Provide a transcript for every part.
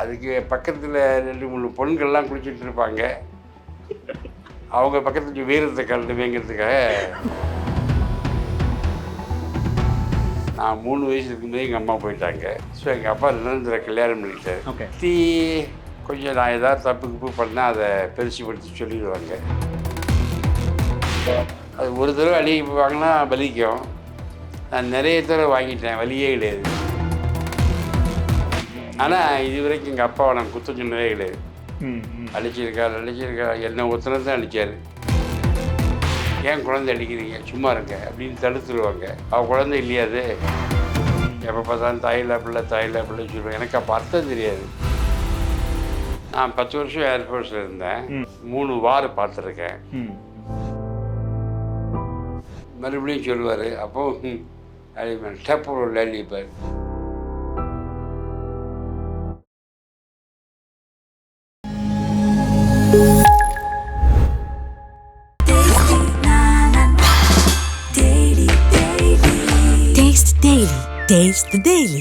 அதுக்கு பக்கத்தில் 2-3 பொண்கள்லாம் குளிச்சுட்டு இருப்பாங்க. அவங்க பக்கத்துக்கு வீரத்தை கலந்துவேங்கிறதுக்காக நான் 3 வயசு இருக்கும்போது எங்கள் அம்மா போயிட்டாங்க. ஸோ எங்கள் அப்பா நிரந்தர கல்யாணம் பண்ணிட்டார். ஓகே. கொஞ்சம் நான் ஏதாவது தப்பு கிப்பு பண்ணால் அதை பெருசுப்படுத்தி சொல்லிடுவாங்க. அது ஒரு தடவை அழுகி வாங்கினா வலிக்கும். நான் நிறைய தடவை வாங்கிட்டேன், வலியே கிடையாது. ஆனால் இது வரைக்கும் எங்கள் அப்பாவை நான் குத்தம் சொன்னதே கிடையாது. அடிச்சிருக்கா என்ன ஒருத்தனை தான் அடித்தார். ஏன் குழந்தை அடிக்கிறீங்க, சும்மா இருங்க அப்படின்னு தடுத்துருவாங்க. அவள் குழந்தை இல்லையாது, எப்போ பார்த்தாலும் தாயில்லா பிள்ளை சொல்லுவேன். எனக்கு அப்போ அர்த்தம் தெரியாது. நான் 10 வருஷம் ஏர்ஃபோர்ஸில் இருந்தேன். 3 வார் பார்த்துருக்கேன். மறுபடியும் சொல்லுவார். அப்போ டப்பு லேலிப்பார். Taste the Daily.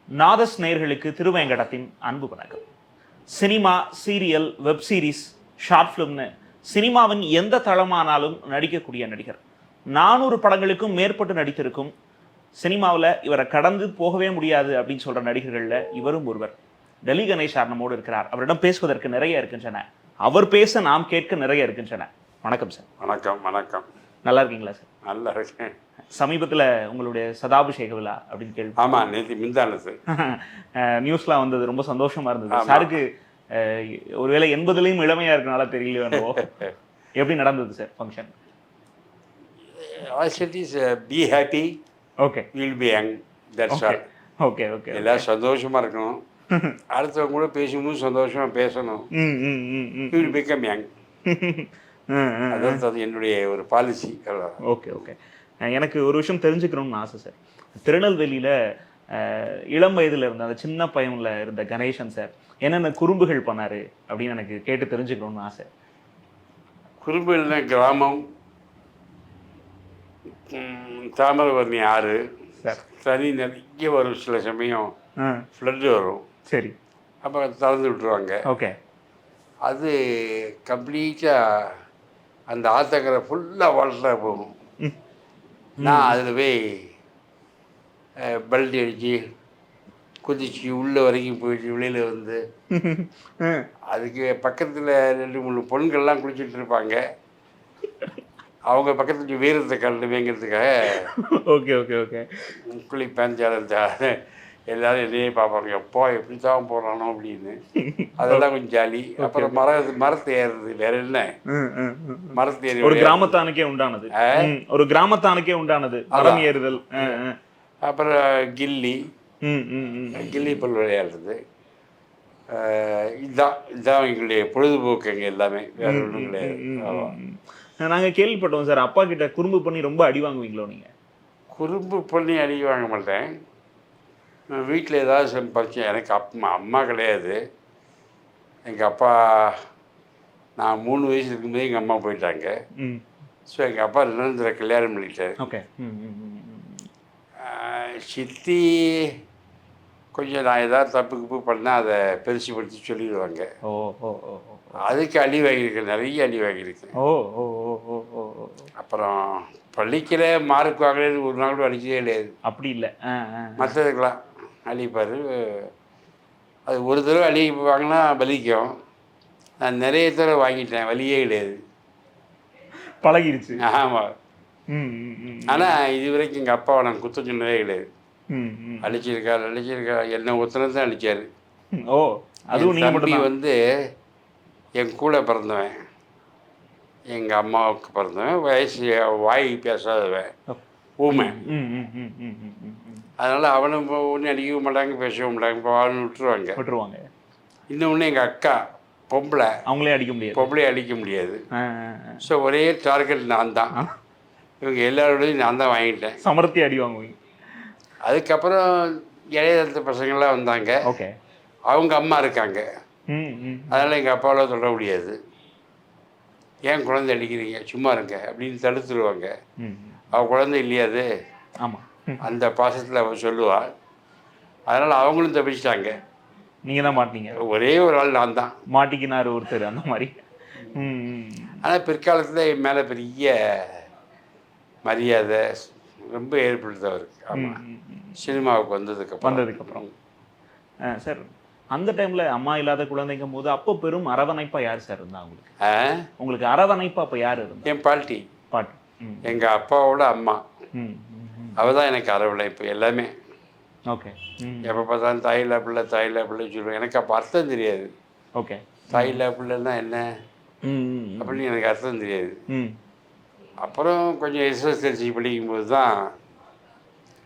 நாதஸ் நேயர்களுக்கு திருவேங்கடத்தின் அன்பு வணக்கம். Cinema, serial, web series, short ஃபிலிம்னு சினிமாவின் எந்த தளமானாலும் நடிக்கக்கூடிய நடிகர். 400 படங்களுக்கும் மேற்பட்டு நடித்திருக்கும். சினிமாவில் இவரை கடந்து போகவே முடியாது அப்படின்னு சொல்கிற நடிகர்களில் இவரும் ஒருவர். டெல்லி கணேஷ் நம்மோடு இருக்கிறார். அவரிடம் பேசுவதற்கு நிறைய இருக்கின்றன, அவர் பேச நாம் கேட்க நிறைய இருக்கின்றன. வணக்கம் சார். வணக்கம். வணக்கம். நல்லா இருக்கீங்களா சார்? நல்லா இருக்கேன். சமீபத்தில் உங்களுடைய சதாபிஷேக விழா அப்படின்னு கேள்வி. ஆமாம், நேற்று மிந்தானது நியூஸ்லாம் வந்தது, ரொம்ப சந்தோஷமா இருந்தது. சாருக்கு ஒருவேளை 80லையும் இளமையா இருக்கனால தெரியல வேணுமோ. எப்படி நடந்தது sir function? Be happy. Okay. Will be young. That's all. Okay okay. எல்லாம் சந்தோஷமாக இருக்கணும். அடுத்தவங்க கூட பேசும்போது சந்தோஷமாக பேசணும். Will become young. அதான் என்னுடைய ஒரு பாலிசி. Okay okay. எனக்கு ஒரு விஷயம் தெரிஞ்சுக்கணும்னு ஆசை சார். திருநெல்வேலியில் இளம் வயதில் இருந்த அந்த சின்ன பையனில் இருந்த கணேசன் சார் என்னென்ன குறும்புகள் பண்ணார் அப்படின்னு எனக்கு கேட்டு தெரிஞ்சுக்கணும்னு ஆசை. குறும்புகள்னா கிராமம், தாமிரபரணி ஆறு, தனி நிறைய வரும். சில சமயம் ஃப்ளட்டு வரும். சரி. அப்போ திறந்து விட்டுருவாங்க. ஓகே. அது கம்ப்ளீட்டாக அந்த ஆத்தக்கரை ஃபுல்லாக வாட்டராக போகும். நான் அதில் போய் பல்டி அடித்து குதிச்சு உள்ளே வரைக்கும் போயிட்டு வெளியில் வந்து அதுக்கு பக்கத்தில் 2-3 பொண்கள்லாம் குளிச்சுட்டு இருப்பாங்க. அவங்க பக்கத்துக்கு வீரத்தை கலந்துவேங்கிறதுக்காக ஓகே ஓகே ஓகே குளிப்பேன். எல்லோரும் என்னையே பார்ப்பாங்க, எப்போ எப்படி தான் போகிறானோ அப்படின்னு. அதெல்லாம் கொஞ்சம் ஜாலி. அப்புறம் மரத்தை ஏறுறது. வேற என்ன, மரத்தை ஏறி ஒரு கிராமத்தானுக்கே உண்டானது. ஒரு கிராமத்தானுக்கே உண்டானது மரம் ஏறுதல். அப்புறம் கில்லி பல் விளையாடுறது. இதுதான் எங்களுடைய பொழுதுபோக்கு. எங்கள் எல்லாமே வேற ஒன்றும் கிடையாது. நாங்கள் கேள்விப்பட்டோம் சார், அப்பா கிட்ட குறும்பு பண்ணி ரொம்ப அடி வாங்குவீங்களோ நீங்கள்? குறும்பு பண்ணி அடி வாங்க மாட்டேன். வீட்டில் ஏதாவது பிரச்சனை. எனக்கு அம்மா கிடையாது. எங்கள் அப்பா நான் 3 வயசு இருக்கும்போது எங்கள் அம்மா போயிட்டாங்க. ஸோ எங்கள் அப்பா நிரந்தர கல்யாணம் பண்ணிட்டார். ஓகே. சித்தி கொஞ்சம் நான் ஏதாவது தப்பு கிப்பு பண்ணால் அதை பெருசுப்படுத்தி சொல்லிடுவாங்க. அதுக்கு அடி வாங்கியிருக்கேன், நிறைய அடி வாங்கியிருக்கேன். அப்புறம் பள்ளிக்கிற மார்க் வாங்கலேன்னு ஒரு நாள் கூட அடிக்கவே கிடையாது. அப்படி இல்லை. மற்றதுக்கெல்லாம் அழிப்பார். அது ஒரு தடவை அழுகி வாங்கினா வலிக்கும். நான் நிறைய தடவை வாங்கிட்டேன், வலியே கிடையாது. பழகிடுச்சு. ஆமாம். ஆனால் இது வரைக்கும் எங்கள் அப்பாவை நான் குத்தம் சொன்னதே கிடையாது. அடிச்சிருக்கா என்ன ஒருத்தனை தான் அடித்தார். தம்பி வந்து என் கூட பிறந்தவன், எங்கள் அம்மாவுக்கு பிறந்தவன், வாய் பேசாதவன், ஊமை. அதனால் அவனும் ஒன்றும் அடிக்கவும் மாட்டாங்க, பேசவும் மாட்டாங்க. இப்போ அவனு விட்டுருவாங்க. இன்னொன்று எங்கள் அக்கா பொம்பளை, அவங்களே அடிக்க முடியாது, பொம்பளை அடிக்க முடியாது. ஸோ ஒரே டார்கெட் நான் தான். இவங்க எல்லாரோடையும் நான் தான் வாங்கிட்டேன். சமர்த்தி அடி வாங்குவீங்க. அதுக்கப்புறம் இளையதளத்து பசங்கள்லாம் வந்தாங்க. ஓகே. அவங்க அம்மா இருக்காங்க. அதனால் எங்கள் அப்பாவில் தொட முடியாது. ஏன் குழந்தை அடிக்கிறீங்க, சும்மா இருங்க அப்படின்னு தடுத்துருவாங்க. அவள் குழந்தை இல்லையாது. ஆமாம். அந்த பாசத்தில் அவள் சொல்லுவாள். அதனால் அவங்களும் தப்பிச்சிட்டாங்க. நீங்கள் தான் மாட்டினீங்க. ஒரே ஒரு ஆள் நான் தான் மாட்டிக்கினார் ஒருத்தர் அந்த மாதிரி. ஆனால் பிற்காலத்தில் என் மேலே பெரிய மரியாதை ரொம்ப ஏற்படுது அவருக்கு. ஆமாம், சினிமாவுக்கு வந்ததுக்கப்புறம். சார், அந்த டைமில் அம்மா இல்லாத குழந்தைங்கும் போது அப்போ பெரும் அரவணைப்பாக யார் சார் இருந்தா உங்களுக்கு? உங்களுக்கு அரவணைப்பாக அப்போ யார் இருந்தா? என் பாட்டி. எங்கள் அப்பாவோட அம்மா. அவள் தான் எனக்கு அரவணைப்பு எல்லாமே. ஓகே. எப்போ பார்த்தாலும் தாயில்லா பிள்ளை சொல்லுவேன். எனக்கு அப்போ அர்த்தம் தெரியாது. ஓகே. தாயில்லா பிள்ளைன்னா என்ன அப்படின்னு எனக்கு அர்த்தம் தெரியாது. அப்புறம் கொஞ்சம் எஸ்எஸ்எல்சி படிக்கும்போது தான்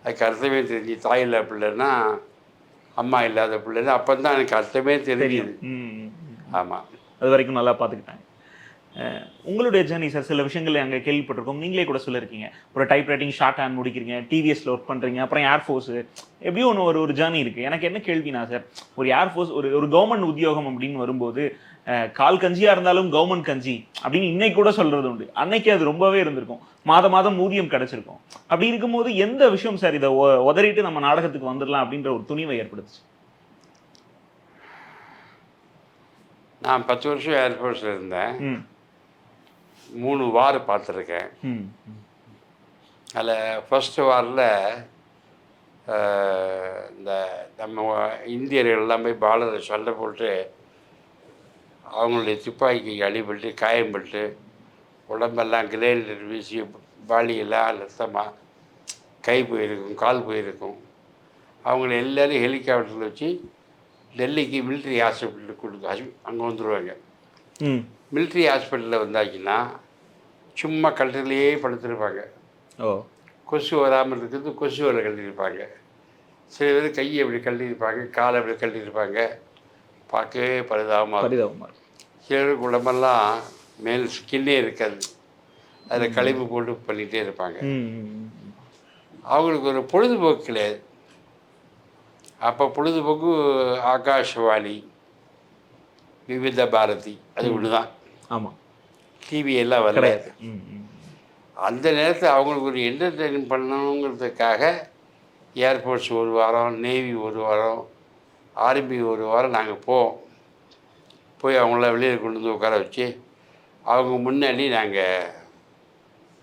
அதுக்கு அர்த்தமே தெரிஞ்சு. தாயில்லா பிள்ளைன்னா அம்மா இல்லாத பிள்ளைன்னு அப்போ தான் எனக்கு அர்த்தமே தெரியுது. ஆமாம், அது வரைக்கும் நல்லா பார்த்துக்கிட்டாங்க. உங்களுடைய ஜேர்னி சார், சில விஷயங்கள் அங்கே கேள்விப்பட்டிருக்கோம், நீங்களே கூட சொல்லியிருக்கீங்க. ஒரு டைப் ரைட்டிங் ஷார்ட் ஹேண்ட் முடிக்கிறீங்க, டிவிஎஸ்ல ஒர்க் பண்ணுறீங்க, அப்புறம் ஏர்ஃபோர்ஸு, எப்படியும் ஒரு ஜேர்னி இருக்குது. எனக்கு என்ன கேள்வினா சார், ஒரு ஏர்ஃபோர்ஸ் ஒரு கவர்மெண்ட் உத்தியோகம் அப்படின்னு வரும்போது கால் கஞ்சியாக இருந்தாலும் கவர்மெண்ட் கஞ்சி அப்படின்னு இன்னைக்கு கூட சொல்கிறது உண்டு. அன்னைக்கு அது ரொம்பவே இருந்திருக்கும். மாதம் ஊதியம் கிடச்சிருக்கும். அப்படி இருக்கும்போது எந்த விஷயம் சார் இதை உதறிட்டு நம்ம நாடகத்துக்கு வந்துடலாம் அப்படின்ற ஒரு துணிவை ஏற்படுத்துச்சு? நான் 10 வருஷம் ஏர்ஃபோர்ஸில் இருந்தேன். 3 வார் பார்த்துருக்கேன். அதில் ஃபஸ்ட்டு வாரில் இந்த நம்ம இந்தியர்கள்லாம் போய் பார்டரை சண்டை போட்டு அவங்களுடைய துப்பாக்கி அடிபட்டு காயம்பட்டு உடம்பெல்லாம் கிரேனேட் வீசி பாலியெல்லாம் ரத்தமாக கை போயிருக்கும், கால் போயிருக்கும். அவங்கள எல்லோரும் ஹெலிகாப்டரில் வச்சு டெல்லிக்கு மிலிட்ரி ஹாஸ்பிட்டலுக்கு கொடுத்து அங்கே வந்துடுவாங்க. மிலிட்ரி ஹாஸ்பிட்டலில் வந்தாச்சுன்னா சும்மா கழுத்துலேயே படுத்துருப்பாங்க. கொசு வராமல் இருக்கிறது கொசு வலை கட்டியிருப்பாங்க. சில பேர் கையை அப்படி கட்டியிருப்பாங்க, காலை அப்படி கட்டியிருப்பாங்க. பார்க்கவே பரிதாபமாக. சில பேருக்கு உடம்பெல்லாம் மேல் ஸ்கின்னே இருக்காது, அதில் கழிவு போட்டு பண்ணிகிட்டே இருப்பாங்க. அவங்களுக்கு ஒரு பொழுதுபோக்கு கிடையாது. அப்போ பொழுதுபோக்கு ஆகாஷ்வாணி, விவித பாரதி, அது ஒன்று தான். ஆமாம், டிவி எல்லாம் வரல. அந்த நேரத்தில் அவங்களுக்கு ஒரு என்டர்டெயின் பண்ணணுங்கிறதுக்காக ஏர்ஃபோர்ஸ் ஒரு வாரம், நேவி ஒரு வாரம், ஆர்மி ஒரு வாரம் நாங்கள் போய் அவங்கள வெளியில் கொண்டு வந்து உட்கார வச்சு அவங்க முன்னாடி நாங்கள்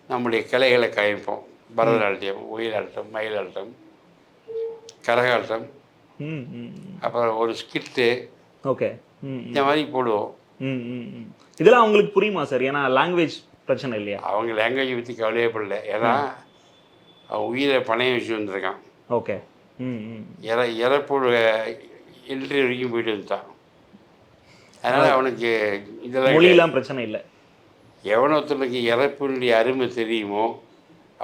நம்முடைய கலைகளை காமிப்போம். பரதநாட்டியம், ஒயிலாட்டம், மயிலாட்டம், கரகாட்டம், அப்புறம் ஒரு ஸ்கிட்டு, ஓகே, இந்த மாதிரி போடுவோம். இதெல்லாம் அவங்களுக்கு புரியுமா சார்? ஏன்னா லாங்குவேஜ் பிரச்சனை இல்லையா? அவங்க லாங்குவேஜ் பற்றி கவலையே படல. ஏன்னா அவன் உயிரை பணையம் வச்சு வந்திருக்கான். ஓகே. இறப்போட என்ட்ரி வரைக்கும் போயிட்டு வந்துட்டான். அதனால் அவனுக்கு இதெல்லாம் மொழியெல்லாம் பிரச்சனை இல்லை. எவனொருத்தனுக்கு இறப்பினுடைய அருமை தெரியுமோ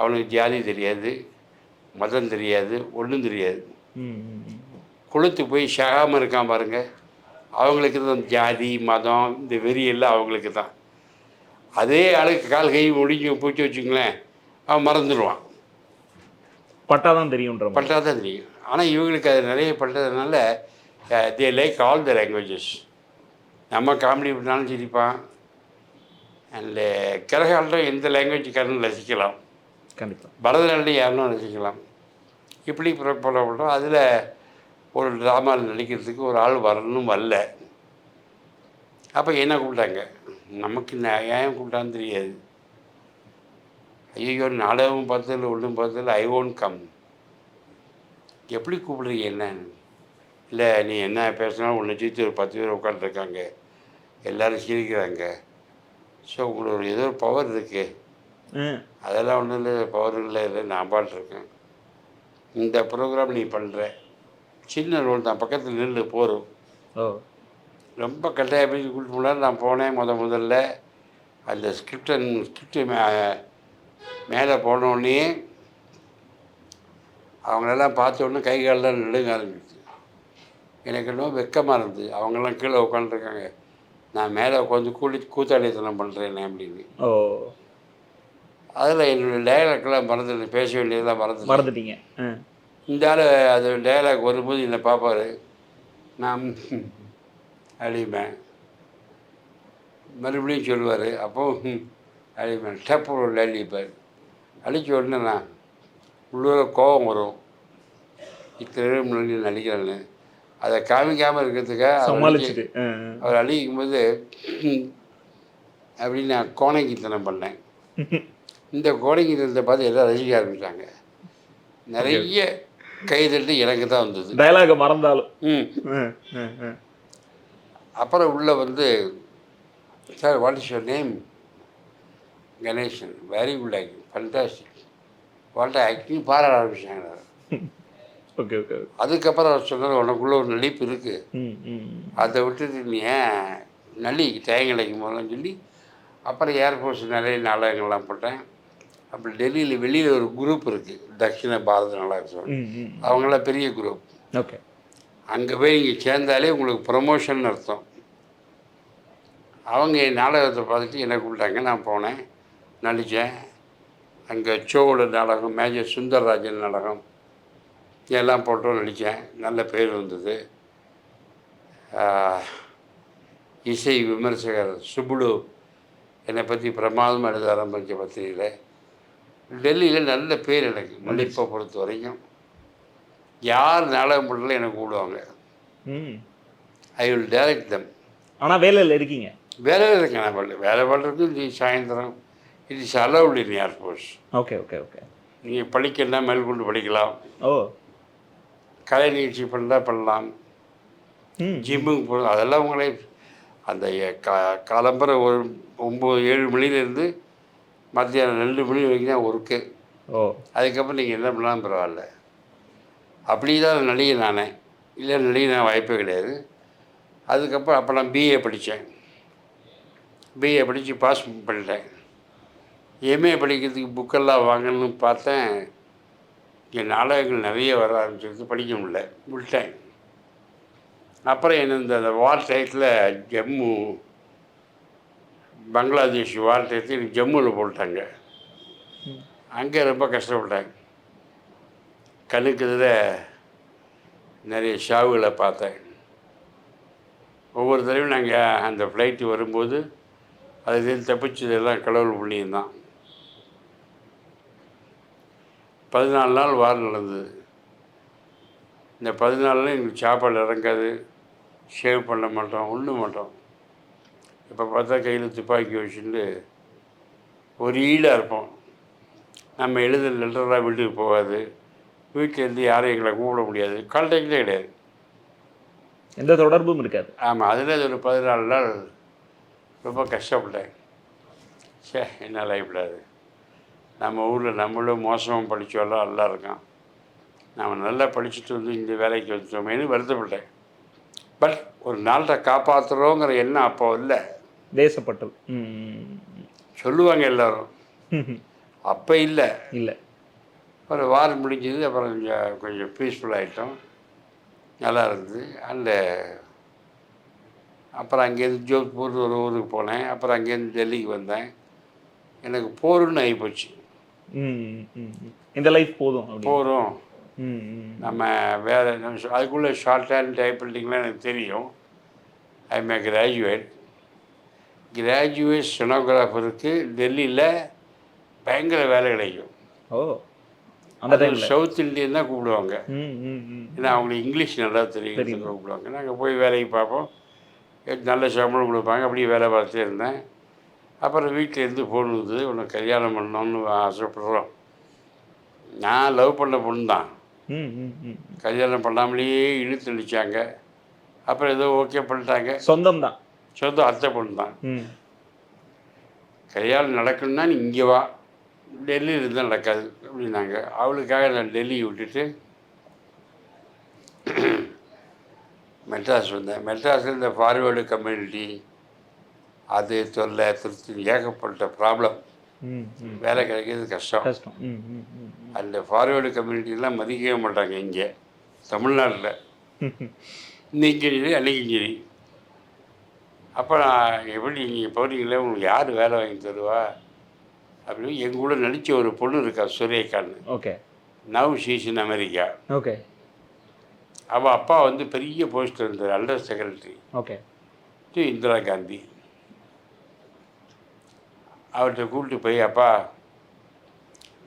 அவனுக்கு ஜாதி தெரியாது, மதம் தெரியாது, ஒன்றும் தெரியாது. கொளுத்து போய் ஷகாமல் இருக்கான் பாருங்க, அவங்களுக்கு தான் ஜாதி மதம் இந்த வெறியெல்லாம் அவங்களுக்கு தான். அதே ஆளுக்கு கால் கை முடிஞ்சு பூச்சி வச்சுங்களேன், அவன் மறந்துடுவான். பட்டாதான் தெரியுன்ற பட்டாதான் தெரியும். ஆனால் இவங்களுக்கு அது நிறைய பண்ணுறதுனால they like all the languages. நம்ம காமெடி பண்ணாலும் சிரிப்பான். அண்ட் கரகாட்டம் எந்த லாங்குவேஜ்காரனும் ரசிக்கலாம், கண்டிப்பாக. பரதநாட்டியம் யாருன்னு ரசிக்கலாம். இப்படி புறப்படும். அதில் ஒரு ட்ராமாவில் நடிக்கிறதுக்கு ஒரு ஆள் வரணும், வரல. அப்போ என்ன கூப்பிட்டாங்க, நமக்கு ஏன் கூப்பிட்டான்னு தெரியாது. ஐயோ, நாடகம் பார்த்ததில்ல, ஒன்றும் பார்த்ததில்ல, ஐ ஓன்ட் கம். எப்படி கூப்பிடுறீங்க என்னன்னு? இல்லை, நீ என்ன பேசினாலும் உன்னை சுற்றி ஒரு 10 பேர் உட்காந்துருக்காங்க, எல்லோரும் சிரிக்கிறாங்க. ஸோ உங்களுக்கு ஏதோ ஒரு பவர் இருக்குது. அதெல்லாம் ஒன்றும் இல்லை, பவர் இல்லை, நான் பாட்டுருக்கேன். இந்த ப்ரோக்ராம் நீ பண்ணுற சின்ன ரோல் தான், பக்கத்தில் நின்று போகிறோம். ரொம்ப கட்டாயப்படி கூப்பிட்டு போனாலும் நான் போனேன். முதல்ல அந்த ஸ்கிரிப்டு மேலே போனோடனே அவங்களெல்லாம் பார்த்தோன்னே கை காலெலாம் நடுங்க ஆரம்பிச்சு. எனக்கு இன்னும் வெக்கமாக இருந்தது. அவங்கெல்லாம் கீழே உட்காந்துருக்காங்க, நான் மேலே உட்காந்து கூத்தாடித்தனம் பண்ணுறேன் அப்படின்னு. அதில் என்னுடைய டைலாக்லாம் மறந்துட்டேன், பேச வேண்டியதெல்லாம் மறந்துட்டீங்க. இந்த ஆள் அது டைலாக் வரும்போது என்னை பார்ப்பார், நான் அழிப்பேன். மறுபடியும் சொல்லுவார், அப்போ அழிப்பேன். டப்பு ஒரு அழிப்பார். அழிச்ச உடனே நான் உள்ளூர கோபம் வரும், இத்தனை முன்னாடி நடிக்கிறேன்னு. அதை காமிக்காமல் இருக்கிறதுக்காக சமாளிச்சுட்டு அவர் அழிக்கும் போது அப்படின்னு நான் கோணைக்கித்தனம் பண்ணேன். இந்த கோணைக்கித்தனத்தை பார்த்து எல்லாம் ரசிக்க ஆரம்பித்தாங்க. நிறைய கைதட்டு எனக்கு தான் வந்தது. டயலாக மறந்தாலும். அப்புறம் உள்ள வந்து, sir what is your name? Ganesan. Very good acting, fantastic, what acting பாராட ஆரம்பிச்சாங்க. Okay okay. அதுக்கப்புறம் அவர் சொன்னார், உனக்குள்ள ஒரு நடிப்பு இருக்குது, அதை விட்டுட்டு நீ ஏன் நடிக்கு டைம் கிடைக்கும் போதெல்லாம் சொல்லி அப்புறம் ஏர்ஃபோர்ஸ் நிறைய நாடகங்கள்லாம் போட்டேன். அப்புறம் டெல்லியில் வெளியில் ஒரு குரூப் இருக்குது, தட்சிண பாரத நாடகம், அவங்களாம் பெரிய குரூப். ஓகே. அங்கே போய் நீங்கள் சேர்ந்தாலே உங்களுக்கு ப்ரமோஷன் அர்த்தம். அவங்க என் நாடகத்தை பார்த்துட்டு என்னை கூப்பிட்டாங்க. நான் போனேன், நடித்தேன். அங்கே சோழ நாடகம், மேஜர் சுந்தரராஜன் நாடகம் எல்லாம் போட்டோம், நடித்தேன். நல்ல பேர் வந்தது. இசை விமர்சகர் சுப்புடு என்னை பற்றி பிரமாதமாக எழுத ஆரம்பித்த பத்திரிகையில். டெல்லியில் நல்ல பேர் எனக்கு, மல்லிப்பை பொறுத்த வரைக்கும். யார் நாடகம் பண்ணல எனக்கு கூடுவாங்க. ஐ வில் டைரக்ட் தம். ஆனால் வேலையில் இருக்கீங்க? வேலையில் இருக்கேன். நான் வேலை பண்ணுறது நீ சாயந்தரம். It is allowed in air force. Okay okay okay. நீங்கள் படிக்கணும்னா மேற்கொண்டு படிக்கலாம். ஓ. கலை நிகழ்ச்சி பண்ணால் பண்ணலாம். ஜிம்முக்கு போகணும், அதெல்லாம் உங்களே அந்த காலம்பரை ஒரு 9-7 மணிலேருந்து மத்தியானம் 2 மணி வரைக்கும் தான் ஒர்க்கு. ஓ. அதுக்கப்புறம் நீங்கள் என்ன பண்ணாலும் பரவாயில்ல. அப்படி தான் நடிகை நானே, இல்லை நடிகை நான் வாய்ப்பே கிடையாது. அதுக்கப்புறம் அப்போ நான் பிஏ படித்தேன். பிஏ படித்து பாஸ் பண்ணிட்டேன். எம்ஏ படிக்கிறதுக்கு புக்கெல்லாம் வாங்கணும்னு பார்த்தேன். என் நாடகங்கள் நிறைய வர ஆரம்பிச்சிருக்கு, படிக்க முடியல, விட்டேன். அப்புறம் என்ன இந்த வார் டயத்தில் ஜம்மு பங்களாதேஷ் வார் டயத்தில் எனக்கு ஜம்முவில் போட்டாங்க. அங்கே ரொம்ப கஷ்டப்பட்டேன். கண்ணுக்கு எதிராக நிறைய ஷாவுகளை பார்த்தேன். ஒவ்வொரு தடவையும் நாங்கள் அந்த ஃப்ளைட்டு வரும்போது அதுலேருந்து தப்பிச்சதெல்லாம் கடவுள் புண்ணியம்தான். 14 நாள் வார் நடந்தது. இந்த 14 நாள் எங்களுக்கு சாப்பாடு இறங்காது, ஷேவ் பண்ண மாட்டோம், ஒன்றும் மாட்டோம். இப்போ பார்த்தா கையில் துப்பாக்கி வச்சுட்டு ஒரு ஈடாக இருப்போம். நம்ம எழுத லெட்டராக வீட்டுக்கு போகாது, வீட்டிலேருந்து யாரும் எங்களை கூப்பிட முடியாது, கான்டாக்டே கிடையாது, எந்த தொடர்பும் இருக்காது. ஆமாம். அதில் ஒரு 14 நாள் ரொம்ப கஷ்டப்பட்டேன். சே, என்ன லைஃப்டாது, நம்ம ஊரில் நம்மளும் மோசமாக படித்தோம்லாம் நல்லா இருக்கான், நம்ம நல்லா படிச்சுட்டு வந்து இந்த வேலைக்கு வந்துட்டோமேனு வருத்தப்பட்டேன். பட் ஒரு நாளை காப்பாற்றுறோங்கிற எண்ணம் அப்போ இல்லை. தேசப்பட்டு சொல்லுவாங்க எல்லோரும், அப்போ இல்லை. இல்லை. ஒரு வாரம் முடிஞ்சது. அப்புறம் கொஞ்சம் பீஸ்ஃபுல்லாகிட்டோம், நல்லா இருந்தது. அப்புறம் அங்கேருந்து ஜோத்பூர் ஒரு ஊருக்கு போனேன். அப்புறம் அங்கேருந்து டெல்லிக்கு வந்தேன். எனக்கு போருன்னு ஆகிப்போச்சு. இந்த லைஃப் போதும். நம்ம வேறு அதுக்குள்ளே ஷார்ட் ஹேண்ட் டைப் ரைட்டிங்லாம் எனக்கு தெரியும். ஐ எம் ஏ கிராஜுவேட் ஸ்டெனோகிராஃபருக்கு டெல்லியில் பயங்கர வேலை கிடைக்கும். ஓ. அந்த டைமில் சவுத் இண்டியன் தான் கூப்பிடுவாங்க. ஏன்னா அவங்களுக்கு இங்கிலீஷ் நல்லா தெரியும், கூப்பிடுவாங்க. நாங்கள் போய் வேலைக்கு பார்ப்போம், நல்ல சம்பளம் கொடுப்பாங்க. அப்படியே வேலை பார்த்துட்டே இருந்தேன். அப்புறம் வீட்டிலேருந்து ஃபோன் வந்தது, உனக்கு கல்யாணம் பண்ணணும்னு ஆசைப்படுறோம். நான் லவ் பண்ண பொண்ணு தான், கல்யாணம் பண்ணாமலேயே இழுத்து அடித்தாங்க. அப்புறம் ஏதோ ஓகே பண்ணிட்டாங்க. சொந்தம் அத்தை பொண்ணு தான். கல்யாணம் நடக்கணும்னா நீ இங்கே வா, டெல்லியில் இருந்தால் நடக்காது அப்படின்னாங்க. அவளுக்காக நான் டெல்லியை விட்டுட்டு மெட்ராஸ் வந்தேன். மெட்ராஸில் இந்த ஃபார்வேர்டு கம்யூனிட்டி அது தொல்லை திருச்சி ஏகப்பட்ட ப்ராப்ளம், வேலை கிடைக்கிறது கஷ்டம். அந்த ஃபார்வேர்டு கம்யூனிட்டிலாம் மதிக்கவே மாட்டாங்க இங்கே தமிழ்நாட்டில். இன்னைக்கு சரி அன்றைக்கி சரி. அப்போ நான் எப்படி நீங்கள் போகிறீங்களே, உங்களுக்கு யார் வேலை வாங்கி தருவா அப்படின்னு எங்கள் கூட நடித்த ஒரு பொண்ணு இருக்கா, சுரேகான்னு. Okay. Now she's in America. Okay. அவள் அப்பா வந்து பெரிய போஸ்ட் இருந்தார், under secretary. Okay. To Indira Gandhi. அவர்கிட்ட கூப்பிட்டு போய், அப்பா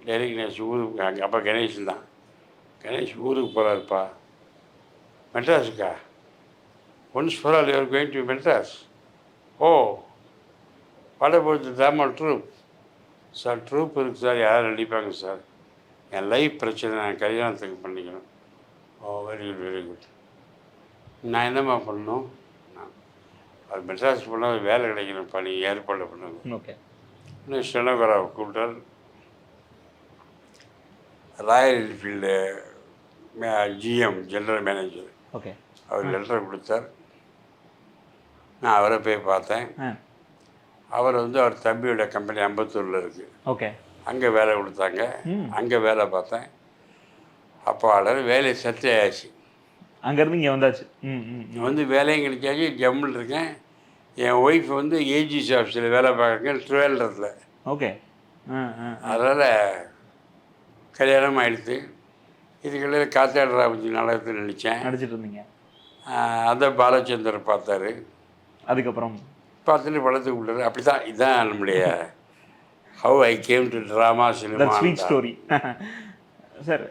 டெல்லி கணேஷ் ஊருக்கு, அங்கே அப்பா கணேஷன் தான், கணேஷ் ஊருக்கு போகிறாருப்பா, மெட்ராஸுக்கா? Once for all you're going to Madras? Oh, what about the drama troupe? Sir troupe இருக்குது சார், யாரும் நடிப்பாங்க சார். என் லைஃப் பிரச்சனை, நான் கல்யாணத்துக்கு பண்ணிக்கணும். Oh, very good very good. நான் என்னம்மா பண்ணணும்? நான் அது மெட்ராஸ் போனால் வேலை கிடைக்கணும்ப்பா, நீங்கள் ஏற்பாடு பண்ணுங்க. ஓகே. இன்னும் ஸ்டெனோகிராஃபை கூப்பிட்டார். Royal Enfield GM general manager, okay. அவர் லெட்டர் கொடுத்தார். நான் அவரை போய் பார்த்தேன். அவர் அவர் தம்பியோட கம்பெனி அம்பத்தூரில் இருக்குது. ஓகே. அங்கே வேலை கொடுத்தாங்க. அங்கே வேலை பார்த்தேன். அப்பாடர் வேலையை செட் ஆயாச்சு. அங்கேருந்து இங்கே வந்தாச்சு. வேலையும் கிடைச்சாச்சு. ஜம்முன்னு இருக்கேன். என் ஒய்ஃப் ஏஜிசி ஆஃபீஸில் வேலை பார்க்குறேன், ட்ரிவேண்டரத்தில். ஓகே. அதனால் கல்யாணம் ஆகிடுது. இதுக்குள்ள காத்தாடு ராமஜி நாடகத்தில் நடிச்சிட்டு இருந்தீங்க. அதை பாலச்சந்தர் பார்த்தாரு. அதுக்கப்புறம் பார்த்துட்டு படத்துக்கு விட்டாரு. அப்படி தான், இதுதான் நம்முடைய how I came to drama cinema. Sweet story. Sir,